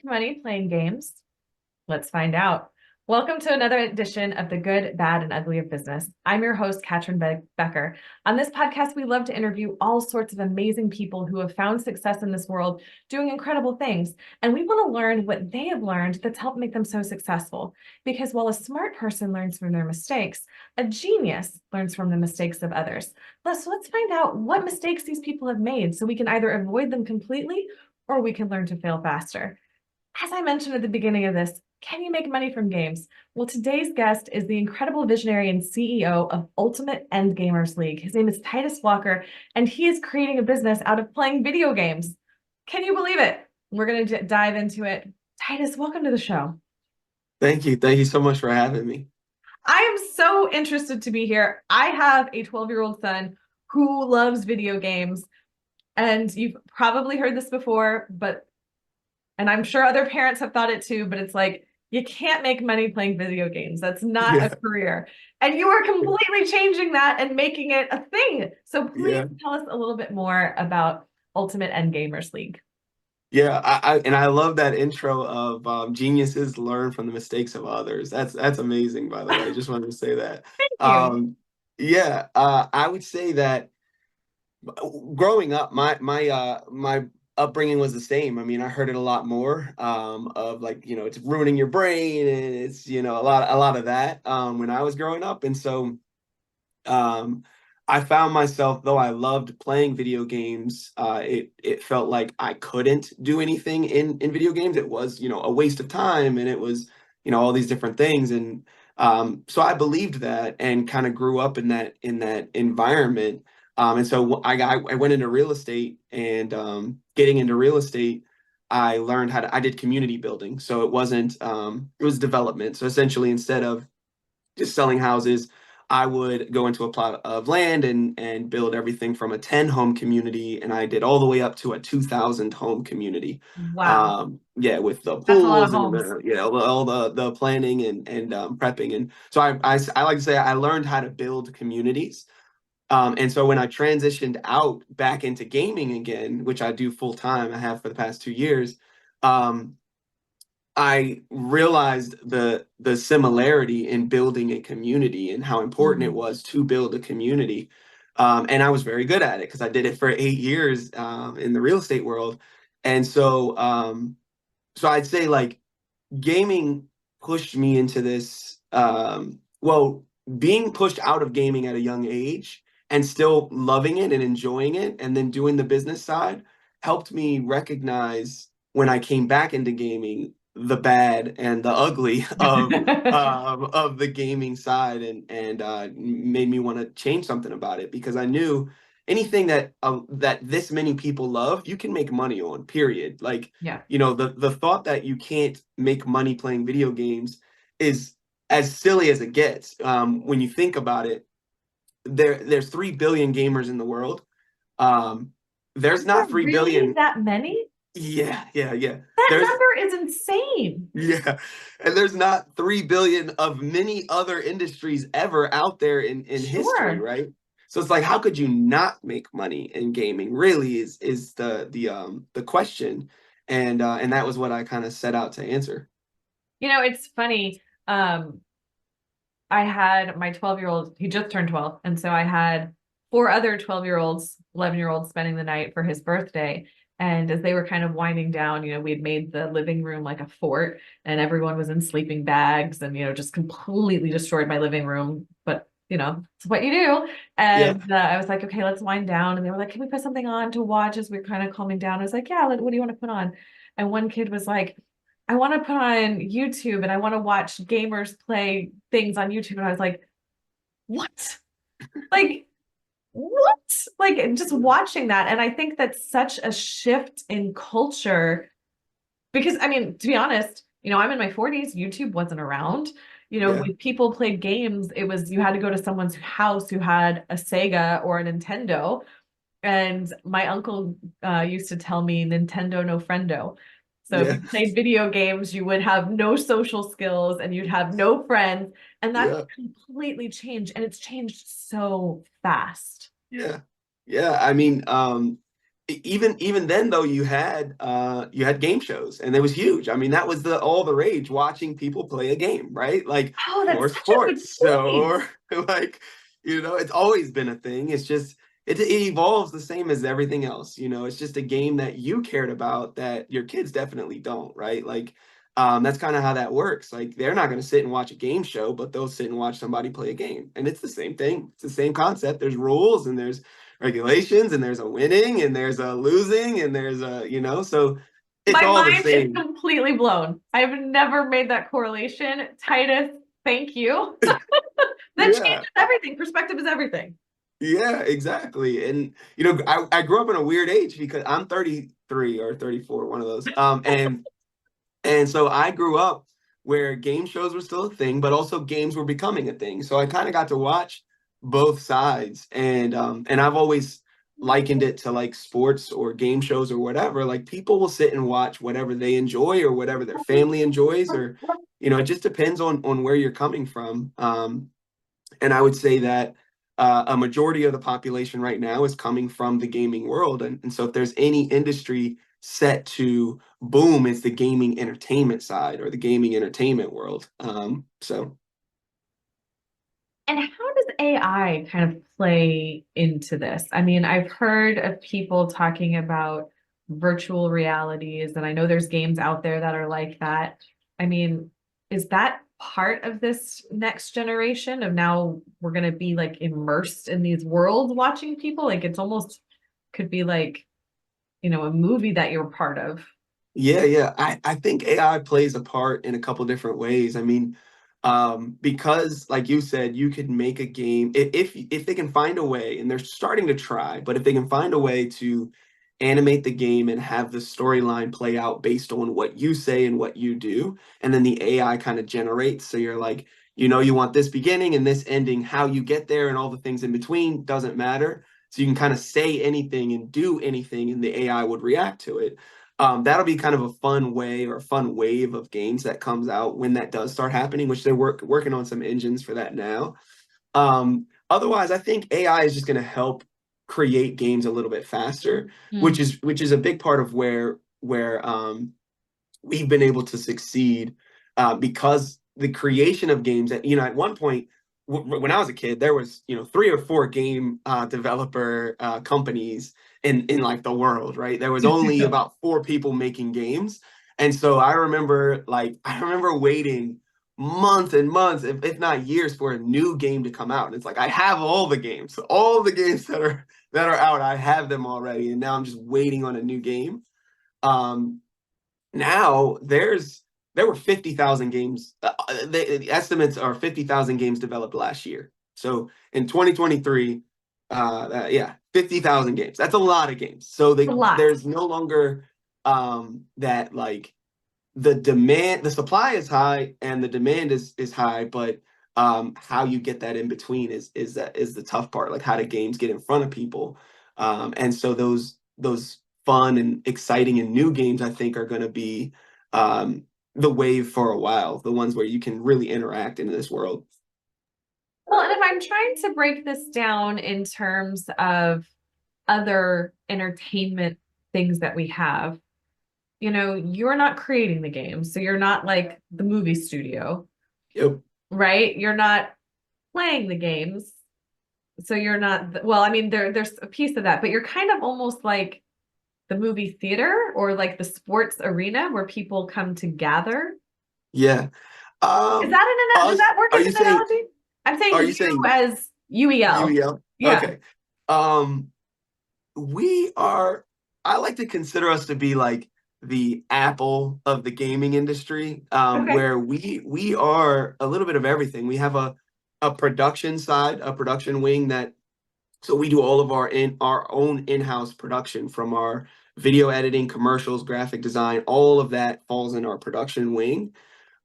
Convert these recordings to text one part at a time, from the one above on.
make money playing games? Let's find out. Welcome to another edition of The Good, Bad, and Ugly of Business. I'm your host, Catryn Becker. On this podcast, we love to interview all sorts of amazing people who have found success in this world doing incredible things. And we want to learn what they have learned that's helped make them so successful. Because while a smart person learns from their mistakes, a genius learns from the mistakes of others. Let's find out what mistakes these people have made so we can either avoid them completely or we can learn to fail faster. As I mentioned at the beginning of this, can you make money from games? Well, today's guest is the incredible visionary and CEO of Ultimate End Gamers League. His name is Titus Walker, and he is creating a business out of playing video games. Can you believe it? We're going to dive into it. Titus, welcome to the show. Thank you. Thank you so much for having me. I am so interested to be here. I have a 12-year-old son who loves video games, and you've probably heard this before, and I'm sure other parents have thought it too, but it's like, you can't make money playing video games. That's not a Yeah. career. And you are completely changing that and making it a thing. So please Yeah. tell us a little bit more about Ultimate End Gamers League. Yeah. I love that intro of geniuses learn from the mistakes of others. That's amazing, by the way. Just wanted to say that. Thank you. Um, yeah, I would say that growing up, my upbringing was the same. I mean, I heard it a lot more of like, it's ruining your brain and it's, a lot of that when I was growing up. And so Um, I found myself, though I loved playing video games, it felt like I couldn't do anything in video games. It was, a waste of time, and it was, all these different things. And so I believed that, and kind of grew up in that environment. And so I went into real estate, and getting into real estate, I learned I did community building. So it was development. So essentially, instead of just selling houses, I would go into a plot of land and build everything from a 10 home community, and I did all the way up to a 2,000 home community. Wow. Yeah, with the That's a lot of pools and homes. all the planning and prepping. And so I like to say I learned how to build communities. And so when I transitioned out back into gaming again, which I do full time, I have for the past 2 years. Um, I realized the similarity in building a community and how important it Mhm. was to build a community. And I was very good at it because I did it for 8 years in the real estate world. And so I'd say like gaming pushed me into this, well, being pushed out of gaming at a young age and still loving it and enjoying it and then doing the business side helped me recognize when I came back into gaming the bad and the ugly of the gaming side and made me want to change something about it because I knew anything that this many people love, you can make money on, period. Like, Yeah. the thought that you can't make money playing video games is as silly as it gets. When you think about it, there's 3 billion gamers in the world. Um, there's Are there not three really billion. that many? Yeah, yeah, yeah. That There's number is insane. yeah, and there's not 3 billion of many other industries ever out there in history, Sure. right? So it's like, how could you not make money in gaming? Really is the question, and that was what I kind of set out to answer. It's funny. I had my 12-year-old, he just turned 12. And so I had four other 12-year-olds, 11-year-olds spending the night for his birthday. And as they were kind of winding down, we had made the living room like a fort and everyone was in sleeping bags and, just completely destroyed my living room. But, it's what you do. Yeah. And I was like, okay, let's wind down. And they were like, can we put something on to watch as we're kind of calming down? I was like, yeah, what do you want to put on? And one kid was like, I want to put on YouTube and I want to watch gamers play things on YouTube. And I was like, what? Like, what? Like, just watching that. And I think that's such a shift in culture because, I mean, to be honest, I'm in my 40s, YouTube wasn't around. Yeah. When people played games, it was you had to go to someone's house who had a Sega or a Nintendo. And my uncle used to tell me Nintendo no friendo. So if Yeah. you played video games, you would have no social skills and you'd have no friends. And that's Yeah. completely changed. And it's changed so fast. Yeah. Yeah. I mean, even then though, you had game shows, and it was huge. I mean, that was the all the rage, watching people play a game, right? Like, Oh, or that's such a good sports. So, point. or like, it's always been a thing. It's just it evolves the same as everything else. It's just a game that you cared about that your kids definitely don't, right? Like, that's kind of how that works. Like, they're not going to sit and watch a game show, but they'll sit and watch somebody play a game. And it's the same thing. It's the same concept. There's rules, and there's regulations, and there's a winning, and there's a losing, and there's so it's My all the mind is same. completely blown. I've never made that correlation. Titus, thank you. That Yeah. changes everything. Perspective is everything. Yeah, exactly. And I grew up in a weird age because I'm 33 or 34, one of those. And so I grew up where game shows were still a thing, but also games were becoming a thing. So I kind of got to watch both sides. And I've always likened it to like sports or game shows or whatever. Like, people will sit and watch whatever they enjoy or whatever their family enjoys, or it just depends on where you're coming from. And I would say that a majority of the population right now is coming from the gaming world. And so if there's any industry set to boom, it's the gaming entertainment side, or the gaming entertainment world. So And how does AI kind of play into this? I mean, I've heard of people talking about virtual realities, and I know there's games out there that are like that. I mean, is that part of this next generation of now we're going to be like immersed in these worlds watching people? Like it's almost could be like, a movie that you're part of. yeah. I think AI plays a part in a couple different ways. I mean, because like you said, you could make a game if they can find a way, and they're starting to try, but if they can find a way to animate the game and have the storyline play out based on what you say and what you do, and then the AI kind of generates. So you're like, you want this beginning and this ending, how you get there and all the things in between doesn't matter. So you can kind of say anything and do anything, and the AI would react to it. That'll be kind of a fun way, or a fun wave of games that comes out when that does start happening, which they're working on some engines for that now. Otherwise, I think AI is just going to help create games a little bit faster, which Mm. is a big part of where we've been able to succeed, because the creation of games that, at one point, when I was a kid, there was, 3 or 4 game developer companies in like the world, right? There was only about 4 people making games. And so I remember waiting months and months, if not years, for a new game to come out. And it's like, I have all the games that are out, I have them already. And now I'm just waiting on a new game. Um, Now there were 50,000 games. The estimates are 50,000 games developed last year. So in 2023, yeah, 50,000 games. That's a lot of games. So A lot. there's no longer that, like, the supply is high and the demand is high, but how you get that in between is the tough part. Like, how do games get in front of people? And so those fun and exciting and new games, I think, are going to be the wave for a while. The ones where you can really interact in this world. Well, and if I'm trying to break this down in terms of other entertainment things that we have, you're not creating the game. So you're not like the movie studio, Yep. right? You're not playing the games. So you're not, well, I mean, there's a piece of that, but you're kind of almost like the movie theater or like the sports arena where people come to gather. Yeah. Is Um, that does us, that work are as you an saying analogy? I'm are saying you you saying as UEL. UEL? Yeah. Okay. Um, we are, I like to consider us to be like the Apple of the gaming industry, Okay. where we are a little bit of everything. We have a production side, a production wing, that so we do all of our own in-house production, from our video editing, commercials, graphic design. All of that falls in our production wing.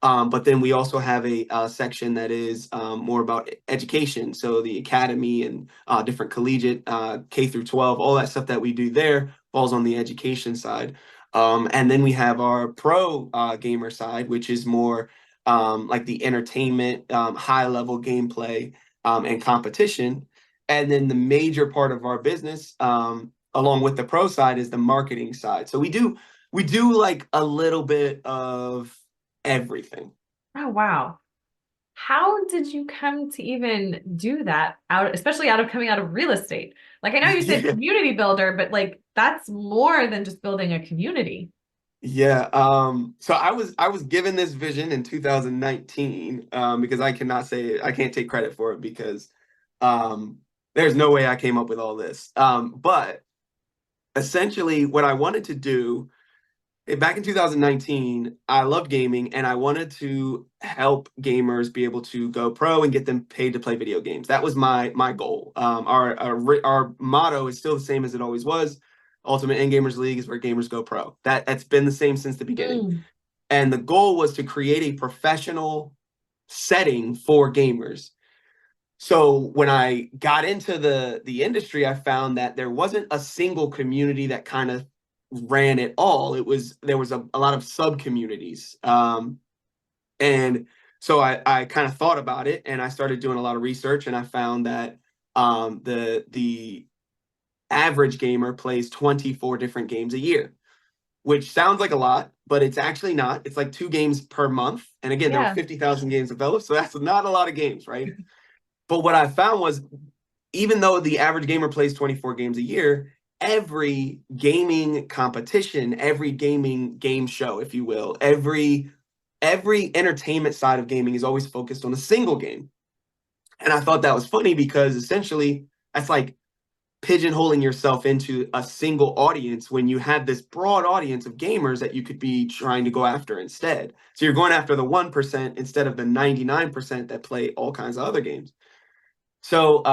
But then we also have a section that is more about education. So the academy and different collegiate, K through 12, all that stuff that we do there falls on the education side. And then we have our pro gamer side, which is more like the entertainment, high level gameplay, and competition. And then the major part of our business, along with the pro side is the marketing side. So we do like a little bit of everything. Oh, wow. How did you come to even do that out, especially out of coming out of real estate? Like I know you said Yeah. community builder, but like that's more than just building a community. Yeah. So I was given this vision in 2019, because I can't take credit for it because um there's no way I came up with all this. But essentially what I wanted to do back in 2019, I loved gaming and I wanted to help gamers be able to go pro and get them paid to play video games. That was my goal. Our motto is still the same as it always was. Ultimate End Gamers League is where gamers go pro. That's been the same since the beginning. Mm. And the goal was to create a professional setting for gamers. So when I got into the industry, I found that there wasn't a single community that kind of ran it all. There was a lot of sub communities, and so I kind of thought about it, and I started doing a lot of research, and I found that the average gamer plays 24 different games a year, which sounds like a lot, but it's actually not. It's like 2 games per month, and again, there were Yeah. 50,000 games developed, so that's not a lot of games, right? But what I found was even though the average gamer plays 24 games a year, every gaming competition, every gaming game show, if you will, every entertainment side of gaming is always focused on a single game. And I thought that was funny because essentially that's like pigeonholing yourself into a single audience when you have this broad audience of gamers that you could be trying to go after instead. So you're going after the 1% instead of the 99% that play all kinds of other games. So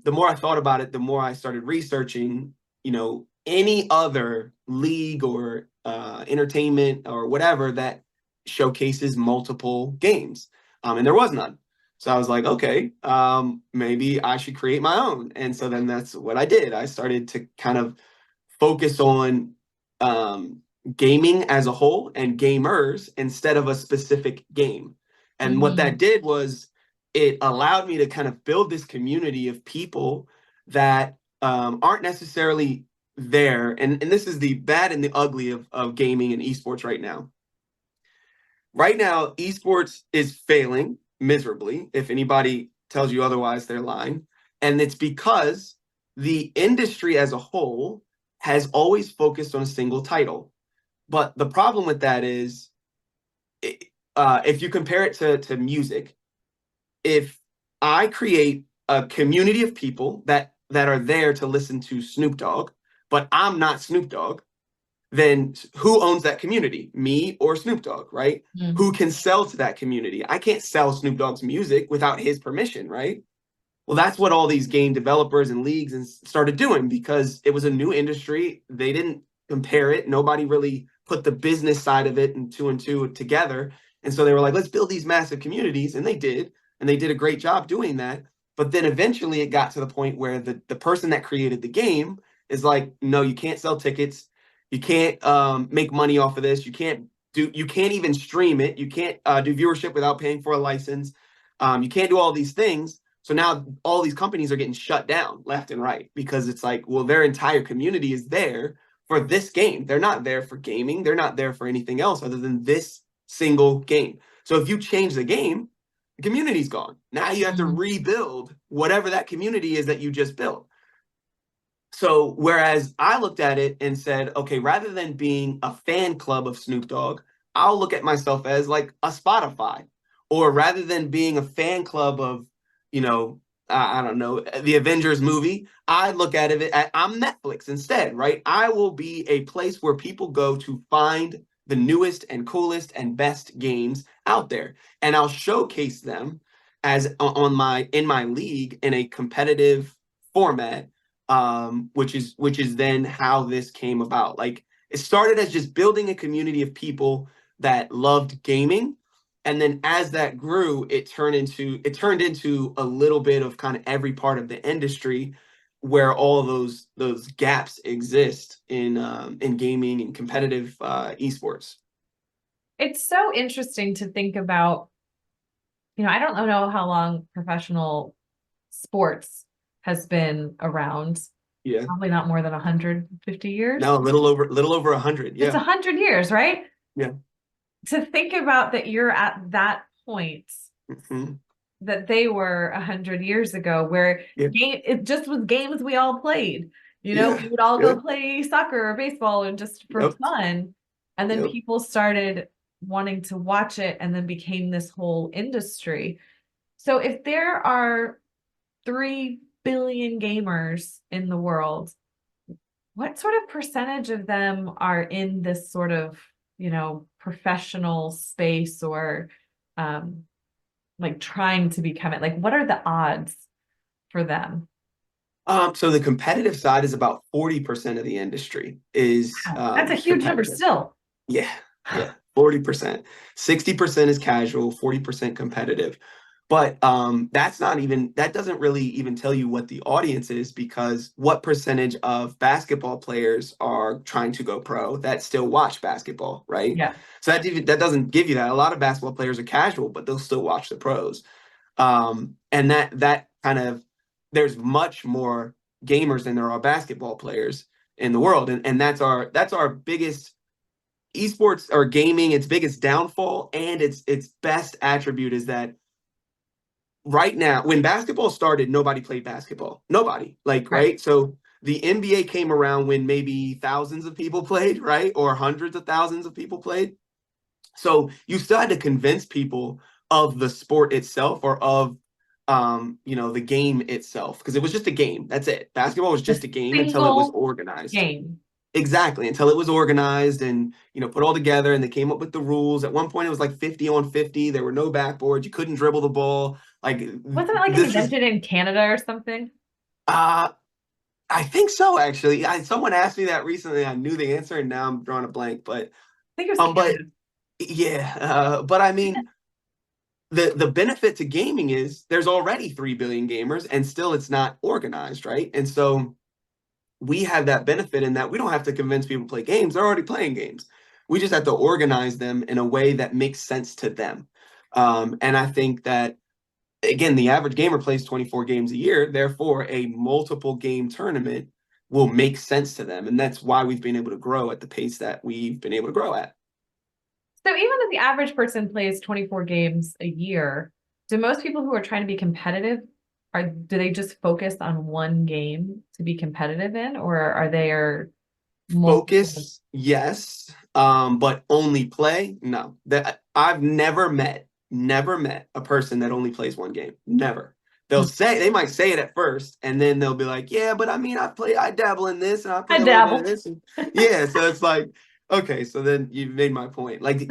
the more I thought about it, the more I started researching, any other league or entertainment or whatever that showcases multiple games. And there was none. So I was like, okay, maybe I should create my own. And so then that's what I did. I started to kind of focus on um, gaming as a whole and gamers instead of a specific game. And what Hmm. that did was it allowed me to kind of build this community of people that aren't necessarily there. And this is the bad and the ugly of gaming and esports right now. Right now, esports is failing miserably. If anybody tells you otherwise, they're lying. And it's because the industry as a whole has always focused on a single title. But the problem with that is, if you compare it to music, if I create a community of people that are there to listen to Snoop Dogg, but I'm not Snoop Dogg, then who owns that community? Me or Snoop Dogg, right? Mm. Who can sell to that community? I can't sell Snoop Dogg's music without his permission, right? Well, that's what all these game developers and leagues and started doing because it was a new industry. They didn't compare it. Nobody really put the business side of it and two together. And so they were like, let's build these massive communities. And they did. And they did a great job doing that. But then eventually it got to the point where the person that created the game is like, no, you can't sell tickets. You can't make money off of this. You can't even stream it. You can't do viewership without paying for a license. You can't do all these things. So now all these companies are getting shut down left and right because it's like, well, their entire community is there for this game. They're not there for gaming. They're not there for anything else other than this single game. So if you change the game, the community's gone. Now you have to Hmm. rebuild whatever that community is that you just built. So whereas I looked at it and said, okay, rather than being a fan club of Snoop Dogg, I'll look at myself as like a Spotify. Or rather than being a fan club of, you know, I don't know, the Avengers movie, I look at it I'm Netflix instead, right? I will be a place where people go to find the newest and coolest and best games out there. And I'll showcase them as on my in my league in a competitive format, which is then how this came about. Like it started as just building a community of people that loved gaming, and then as that grew, it turned into a little bit of kind of every part of the industry where all of those gaps exist in gaming and competitive esports. It's so interesting to think about, I don't know how long professional sports has been around. Yeah. Probably not more than 150 years. No, a little over 100. It's Yeah. 100 years, right? Yeah. To think about that you're at that point Mhm. that they were 100 years ago, where Yeah. it just was games we all played. We Yeah. would all Yeah. go play soccer or baseball and just for Yep. fun. And then Yep. people started wanting to watch it and then became this whole industry. So if there are 3 billion gamers in the world, what sort of percentage of them are in this sort of, professional space or um, like trying to become it? Like, what are the odds for them? So the competitive side is about 40% of the industry is Wow, that's a huge number competitive. still. Yeah, yeah, 40%. 60% is casual, 40% competitive. But that doesn't really even tell you what the audience is, because what percentage of basketball players are trying to go pro that still watch basketball, right? Yeah. So that doesn't give you that. A lot of basketball players are casual, but they'll still watch the pros. And that kind of, there's much more gamers than there are basketball players in the world. And that's our biggest esports or gaming, its biggest downfall and its best attribute is that right now, when basketball started, nobody played basketball. Nobody. Like, Right. right? So the NBA came around when maybe thousands of people played, right? Or hundreds of thousands of people played. So you still had to convince people of the sport itself, or of the game itself, because it was just a game. That's it. Basketball was A just a game until it was single organized. game. Exactly, until it was organized and put all together, and they came up with the rules. At one point, it was like 50 on 50. There were no backboards. You couldn't dribble the ball. Like, Wasn't it like this is invented in Canada or something? uh I think so, actually. Someone asked me that recently. I knew the answer, and now I'm drawing a blank. But I think it was but Canada. yeah, but I mean, the benefit to gaming is there's already 3 billion gamers, and still it's not organized, right? And so we have that benefit in that we don't have to convince people to play games. They're already playing games. We just have to organize them in a way that makes sense to them. And I think that, again, the average gamer plays 24 games a year. Therefore, a multiple game tournament will make sense to them. And that's why we've been able to grow at the pace that we've been able to grow at. So even if the average person plays 24 games a year, do most people who are trying to be competitive, do they just focus on one game to be competitive in, or are there multiple? Focus, yes, but only play, no. That I've never met a person that only plays one game. Never. They might say it at first, and then they'll be like, "Yeah, but I mean, I dabble in this, and I I play a little bit of dabble. this." And yeah, so it's like, okay, so then you've made my point. Like,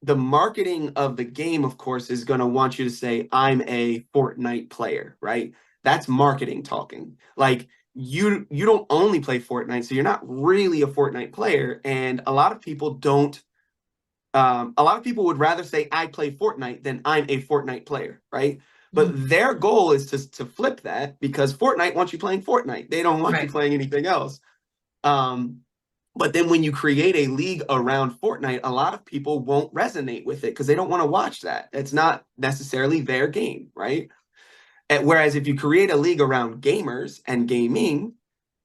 the marketing of the game, of course, is going to want you to say, I'm a Fortnite player, right? That's marketing talking. Like, you don't only play Fortnite, so you're not really a Fortnite player. And a lot of people don't. A lot of people would rather say I play Fortnite than I'm a Fortnite player, right? But their goal is to flip that, because Fortnite wants you playing Fortnite. They don't want you Right. playing anything else. Um, but then when you create a league around Fortnite, a lot of people won't resonate with it because they don't want to watch that. It's not necessarily their game, right? Whereas if you create a league around gamers and gaming,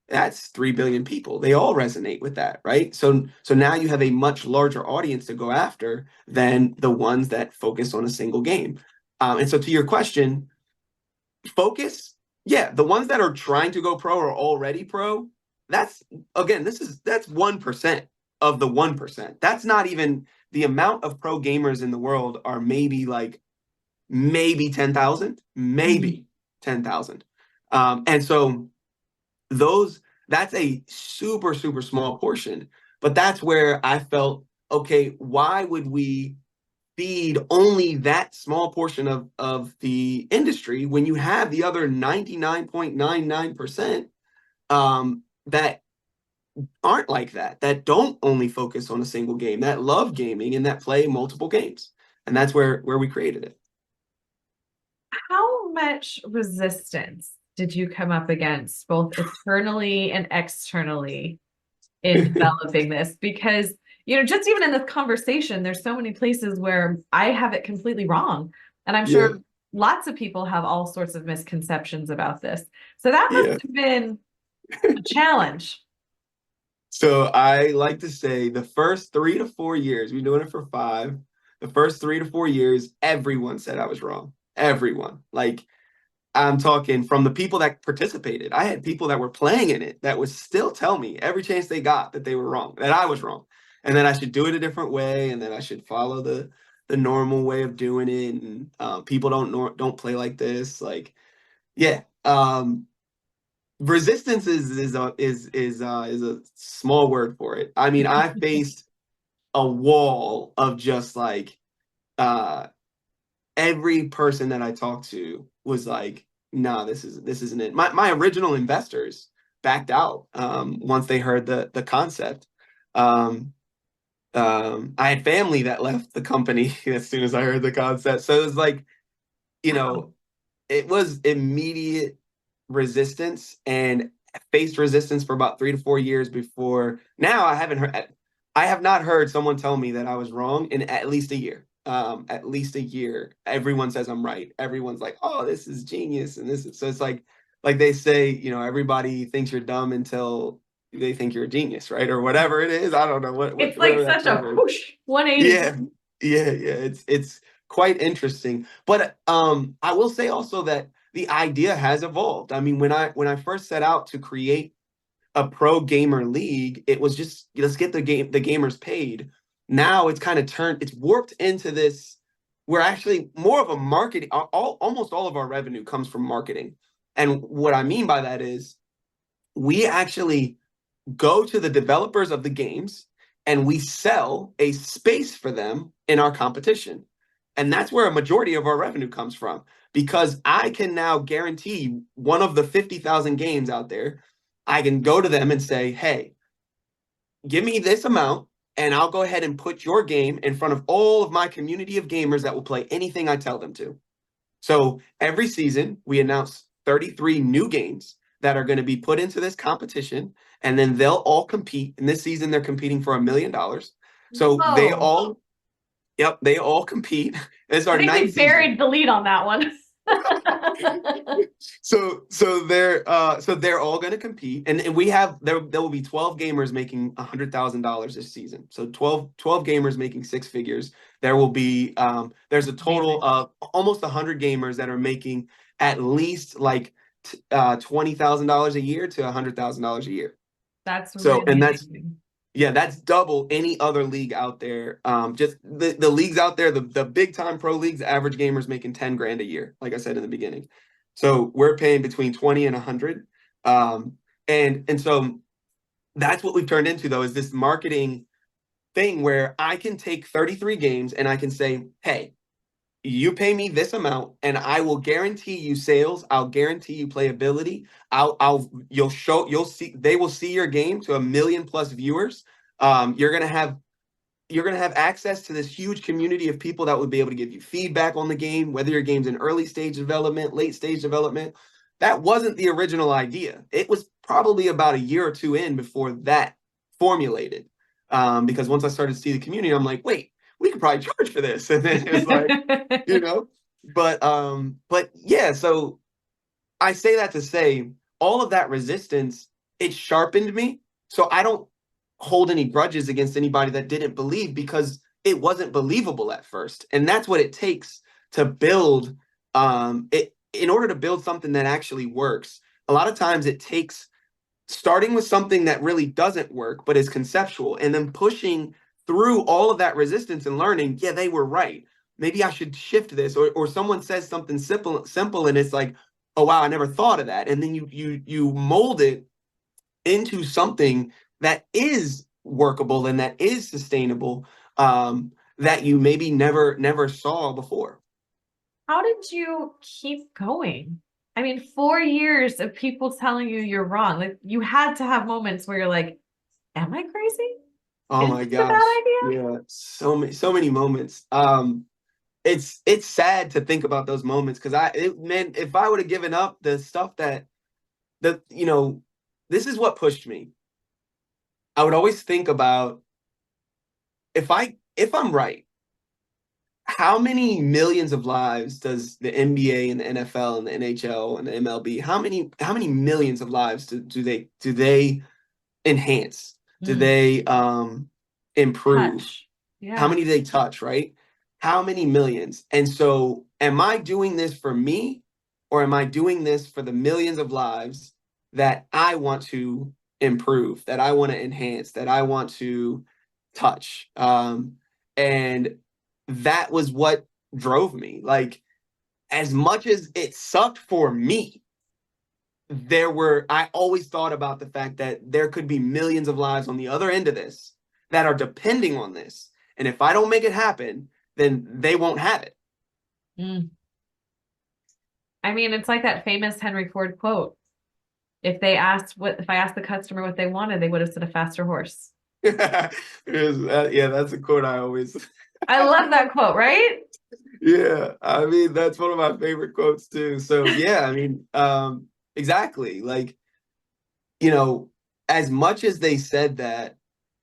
that's 3 billion people. They all resonate with that, right? So now you have a much larger audience to go after than the ones that focus on a single game. And so to your question, focus, yeah, the ones that are trying to go pro are already pro. That's, again, that's 1% of the 1%. That's not even the amount of pro gamers in the world. Are maybe 10,000, Mhm. maybe 10,000. And so that's a super, super small portion. But that's where I felt, okay, why would we feed only that small portion of the industry when you have the other 99.99% that aren't like that don't only focus on a single game, that love gaming and that play multiple games. And that's where we created it. How much resistance did you come up against, both internally and externally, in developing this? Because, just even in this conversation, there's so many places where I have it completely wrong. And I'm Yeah. sure lots of people have all sorts of misconceptions about this. So that Yeah. must have been a challenge. So I like to say the first 3 to 4 years, we've been doing it for 5. The first 3 to 4 years, everyone said I was wrong. Everyone. Like, I'm talking from the people that participated. I had people that were playing in it that would still tell me every chance they got that they were wrong, that I was wrong, and that I should do it a different way, and that I should follow the normal way of doing it. And people don't play like this. Like, yeah. Resistance is a small word for it. I mean, I faced a wall of just like uh every person that I talked to was like, "Nah, this isn't it." My original investors backed out once they heard the concept. Um, I had family that left the company as soon as I heard the concept. So it was like, you Wow. know, it was immediate resistance, and faced resistance for about 3 to 4 years before. Now I have not heard someone tell me that I was wrong in at least a year. At least a year. Everyone says I'm right. Everyone's like, "Oh, this is genius," and this is so. It's like they say, everybody thinks you're dumb until they think you're a genius, right? Or whatever it is. I don't know It's like whatever that such a term is. whoosh 180. Yeah, yeah. It's quite interesting. But I will say also that the idea has evolved. I mean, when I first set out to create a pro gamer league, it was just, let's get the gamers paid. Now it's kind of it's warped into this. We're actually more of a marketing. Almost all of our revenue comes from marketing, and what I mean by that is we actually go to the developers of the games and we sell a space for them in our competition. And that's where a majority of our revenue comes from, because I can now guarantee one of the 50,000 games out there. I can go to them and say, "Hey, give me this amount and I'll go ahead and put your game in front of all of my community of gamers that will play anything I tell them to." So every season, we announce 33 new games that are going to be put into this competition, and then they'll all compete. And this season, they're competing for $1 million. So Whoa. they all compete. It's I our think we ninth season. buried the lead on that one. So they're all going to compete, and we have there will be 12 gamers making $100,000 this season. So 12 gamers making 6 figures. There will be there's a total Amazing. of almost 100 gamers that are making at least like $20,000 a year to $100,000 a year. That's So, really and amazing. yeah, that's double any other league out there. Just the leagues out there, the big time pro leagues, average gamers making 10 grand a year, like I said in the beginning. So we're paying between 20 and 100. Um, and so that's what we've turned into, though, is this marketing thing where I can take 33 games and I can say, "Hey, you pay me this amount and I will guarantee you sales. I'll guarantee you playability. You'll see, they will see your game to 1 million+ viewers. You're going to have access to this huge community of people that would be able to give you feedback on the game, whether your game's in early stage development, late stage development." That wasn't the original idea. It was probably about a year or two in before that formulated. Because once I started to see the community, I'm like, "Wait, we could probably charge for this." And then it's like, you know, but yeah, so I say that to say all of that resistance, it sharpened me. So I don't hold any grudges against anybody that didn't believe, because it wasn't believable at first. And that's what it takes to build it. In order to build something that actually works, a lot of times it takes starting with something that really doesn't work but is conceptual, and then pushing through all of that resistance and learning, "Yeah, they were right. Maybe I should shift this." Or someone says something simple and it's like, "Oh wow, I never thought of that." And then you mold it into something that is workable and that is sustainable, that you maybe never saw before. How did you keep going? I mean, 4 years of people telling you you're wrong. Like you had to have moments where you're like, am I crazy? Oh Is my this a bad gosh. idea? Yeah, so many moments. It's sad to think about those moments, because man, if I would have given up the stuff that the this is what pushed me. I would always think about, if I'm right, how many millions of lives does the NBA and the NFL and the NHL and the MLB, how many millions of lives do they enhance? Do Mm, they improve? touch. How Yeah. many do they touch, right? How many millions? And so am I doing this for me, or am I doing this for the millions of lives that I want to improve, that I want to enhance, that I want to touch? And that was what drove me. Like, as much as it sucked for me, I always thought about the fact that there could be millions of lives on the other end of this that are depending on this. And if I don't make it happen, then they won't have it. Mm. I mean, it's like that famous Henry Ford quote. If I asked the customer what they wanted, they would have said a faster horse. Yeah, that's a quote I always. I love that quote, right? Yeah, I mean, that's one of my favorite quotes too. So yeah, I mean, exactly. Like, as much as they said that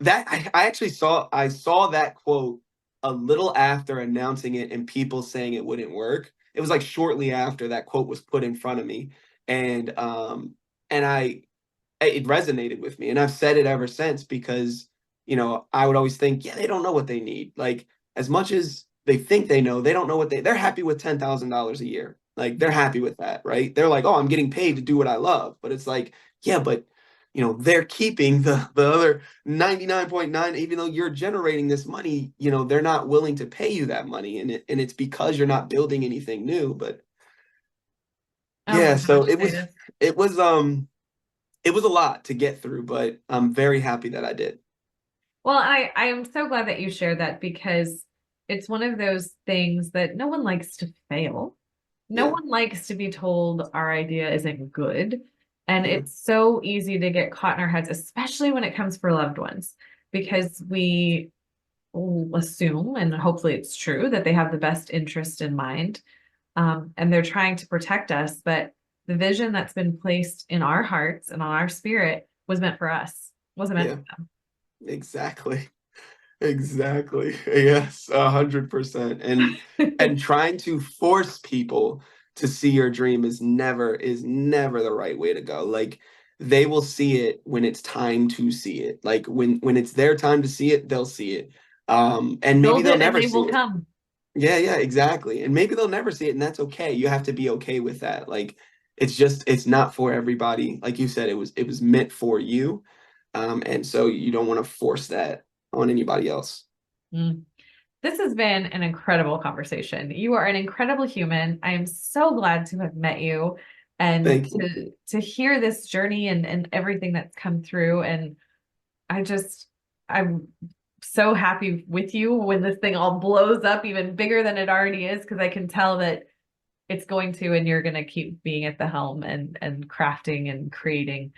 I actually saw that quote a little after announcing it and people saying it wouldn't work. It was like shortly after that quote was put in front of me. And I it resonated with me. And I've said it ever since because, I would always think, yeah, they don't know what they need. Like, as much as they think they know, they don't know they're happy with $10,000 a year. Like, they're happy with that, right? They're like, oh, I'm getting paid to do what I love. But it's like, yeah, but they're keeping the other 99.9, even though you're generating this money, they're not willing to pay you that money. And it's because you're not building anything new. But Oh my yeah, so gosh, it was Titus. it was um it was a lot to get through, but I'm very happy that I did. Well, I am so glad that you shared that because it's one of those things that no one likes to fail. No Yeah. one likes to be told our idea isn't good. And Yeah. it's so easy to get caught in our heads, especially when it comes for loved ones, because we assume, and hopefully it's true, that they have the best interest in mind. And they're trying to protect us. But the vision that's been placed in our hearts and on our spirit was meant for us, wasn't meant Yeah. for them. Exactly. Exactly. Yes, 100%. And trying to force people to see your dream is never the right way to go. Like, they will see it when it's time to see it. Like, when it's their time to see it, they'll see it. And maybe Build they'll it and never they see will it. come. Yeah, yeah, exactly. And maybe they'll never see it, and that's okay. You have to be okay with that. Like, it's not for everybody. Like you said, it was meant for you. And so you don't want to force that on anybody else. Mm. This has been an incredible conversation. You are an incredible human. I am so glad to have met you and Thank you. to hear this journey and everything that's come through. And I just I'm so happy with you when this thing all blows up even bigger than it already is, because I can tell that it's going to, and you're going to keep being at the helm and crafting and creating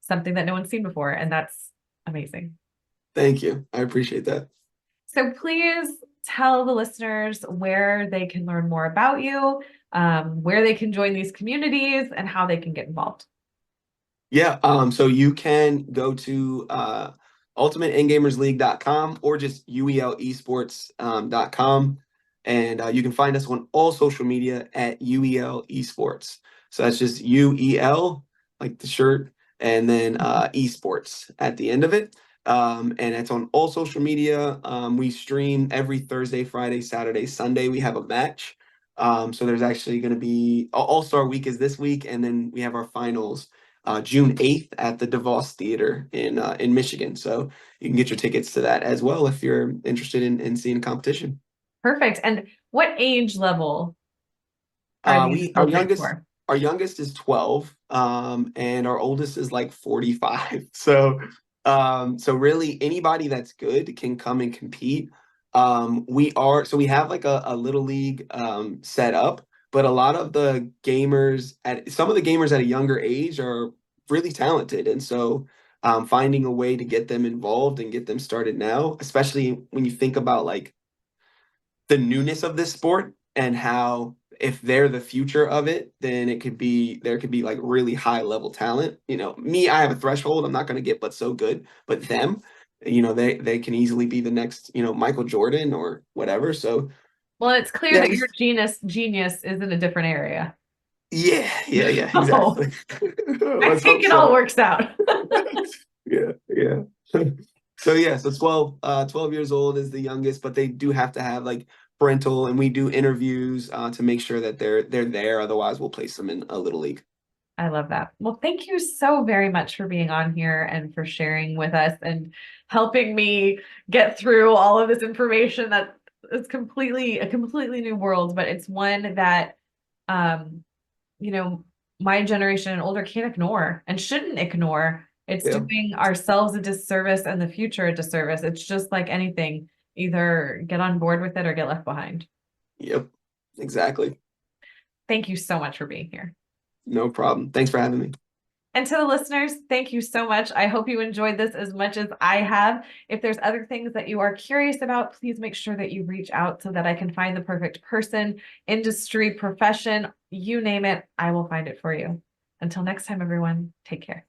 something that no one's seen before. And that's amazing. Thank you. I appreciate that. So please tell the listeners where they can learn more about you, where they can join these communities, and how they can get involved. Yeah, so you can go to ultimateingamersleague.com or just uelesports.com. And you can find us on all social media at UEL Esports. So that's just UEL, like the shirt, and then esports at the end of it. And it's on all social media. We stream every Thursday, Friday, Saturday, Sunday. We have a match. So there's actually going to be All-Star Week is this week, and then we have our finals June 8th at the DeVos Theater in Michigan. So you can get your tickets to that as well if you're interested in seeing competition. Perfect. And what age level are these We our appropriate youngest for? our youngest is 12, and our oldest is like 45. So really anybody that's good can come and compete. We have like a little league set up, but a lot of the gamers at some of the gamers at a younger age are really talented, and so finding a way to get them involved and get them started now, especially when you think about like the newness of this sport and how if they're the future of it, then there could be like really high level talent. Me, I have a threshold. I'm not going to get but so good, but them, they can easily be the next, Michael Jordan or whatever. So Well, it's clear Yeah, that your genius is in a different area. yeah, Oh, exactly. I Let's think hope it all so. works out. Yeah. So yeah, so 12 years old is the youngest, but they do have to have like parental, and we do interviews to make sure that they're there. Otherwise, we'll place them in a little league. I love that. Well, thank you so very much for being on here and for sharing with us and helping me get through all of this information that is a completely new world, but it's one that, um, you know, my generation and older can't ignore and shouldn't ignore. It's Yeah. doing ourselves a disservice and the future a disservice. It's just like anything, either get on board with it or get left behind. Yep. Exactly. Thank you so much for being here. No problem. Thanks for having me. And to the listeners, thank you so much. I hope you enjoyed this as much as I have. If there's other things that you are curious about, please make sure that you reach out so that I can find the perfect person, industry, profession, you name it, I will find it for you. Until next time, everyone, take care.